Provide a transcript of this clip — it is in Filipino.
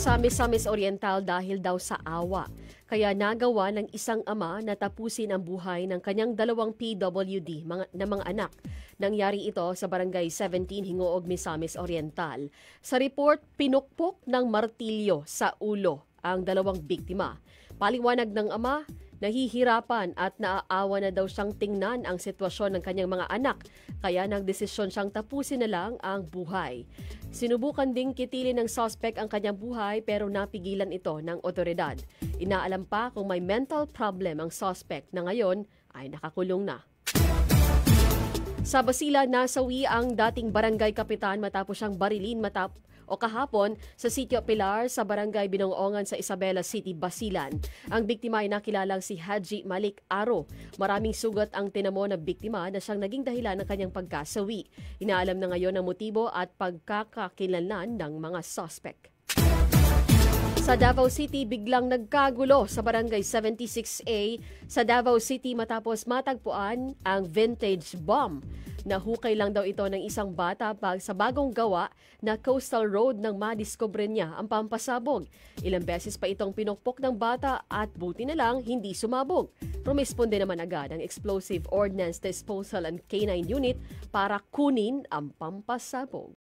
Sa Misamis Oriental dahil daw sa awa. Kaya nagawa ng isang ama na tapusin ang buhay ng kanyang dalawang na mga anak. Nangyari ito sa Barangay 17, Hingoog, Misamis Oriental. Sa report, pinukpok ng martilyo sa ulo ang dalawang biktima. Paliwanag ng ama, nahihirapan at naaawa na daw siyang tingnan ang sitwasyon ng kanyang mga anak, kaya nagdesisyon siyang tapusin na lang ang buhay. Sinubukan ding kitilin ng suspect ang kanyang buhay pero napigilan ito ng otoridad. Inaalam pa kung may mental problem ang suspect na ngayon ay nakakulong na. Sa Basila, nasawi ang dating barangay kapitan matapos siyang barilin kahapon sa Sitio Pilar sa Barangay Binongongan sa Isabela City, Basilan. Ang biktima ay nakilalang si Haji Malik Aro. Maraming sugat ang tinamo ng biktima na siyang naging dahilan ng kanyang pagkasawi. Inaalam na ngayon ang motibo at pagkakakilanlan ng mga suspect. Sa Davao City, biglang nagkagulo sa Barangay 76A sa Davao City matapos matagpuan ang vintage bomb. Nahukay lang daw ito ng isang bata sa bagong gawa na coastal road nang madiskubre niya ang pampasabog. Ilang beses pa itong pinukpok ng bata at buti na lang hindi sumabog. Rumisponde naman agad ang Explosive Ordnance Disposal and K9 Unit para kunin ang pampasabog.